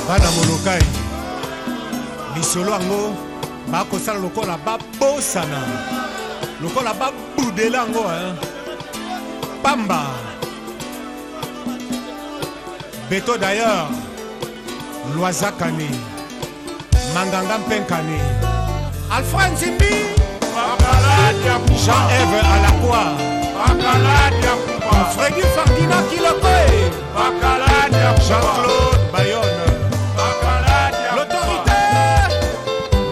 bana molokai lisolo yango bakosala lokola babosana lokola babudela yango pamba beto d'ailleurs Loazakani Manganga Mpenkani Alfred Zimbi Jean-Ève Alakwa Freddy Fardina Kilokoe Jean-Claude Bayonne L'autorité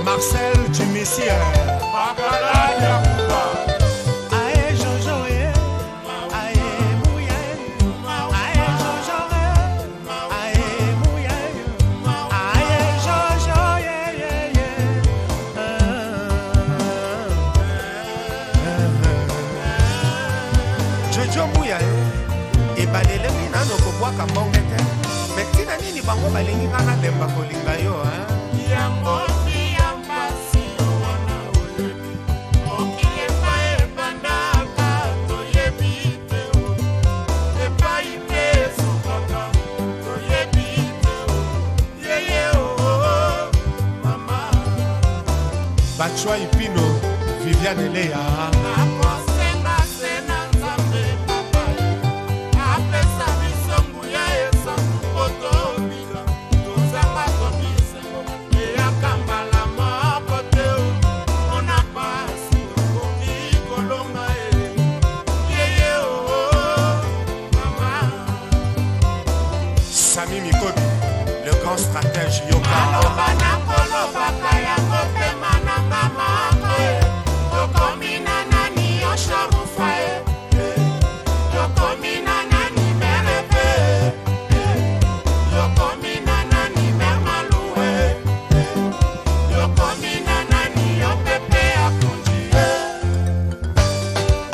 Marcel Dumissier Jojo Mouya ebalele mina nokobwaka mbonge te metina nini bango balingi kana lemba kolinga yo yango ya mpasi wana oyebi okiyeba ebandaka toyebi te epai te sukaka toyebi te yeye mama Bachwa Ipino Viviane Leya Sami Mikobi, le grand stratège Yoka.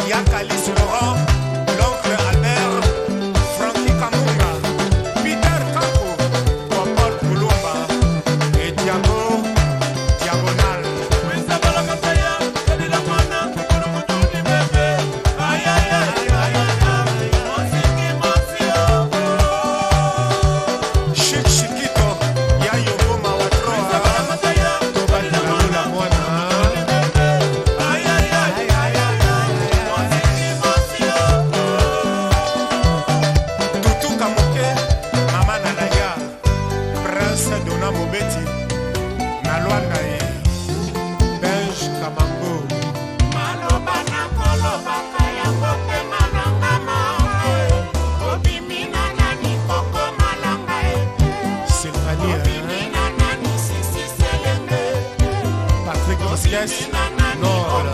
Yakalis Laurent, l'oncle Albert, Francky Kamunga, Peter Campo, Paul Koulomba et Diago Diagonal. Chic Chiquito, Yayo Goma Watroa, Tobalula Moana. Dona Mobeti Nalwanda Benj Kamango Maloba na koloba kaya kope malanga obimina nani koko malanga Sylvanie obimina nani sisi selenge Patrick Mosques Nord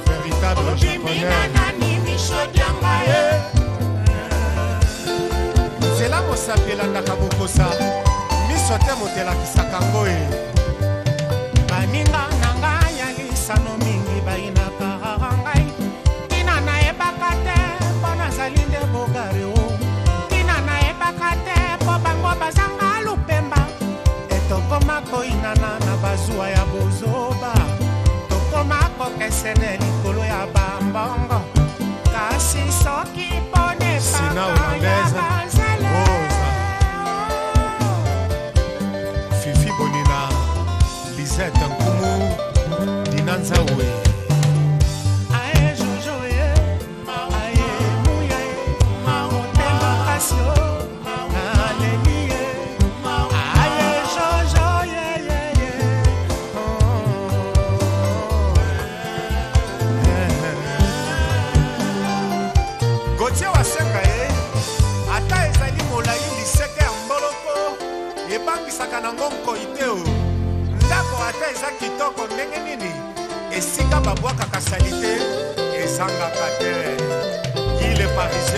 véritable japonais nani Michodianga Zela mosapela ndakabokosa misote motela kisakangoe baninga nanga ya lisano mingi baina parangai tina na ebakate pona zalinde bogare tina na ebakate po bango bazanga lupemba etokoma koinana na bazua ya bozoba tokoma kokesene likolo ya bambongo kasi soki pone sina holandaise Fifi Bonina, Lisette Nkumu, Dinanza Owe. Aye Jojo aye Mouya, Motema Kasio, Aleli, aye Jojo Gauthier Wasenga ata ezali molai liseke ya mboloko ebangisaka nango nkoiteo ndako ata eza kitoko ndenge nini esika babwakaka salite ezangaka te ile Paris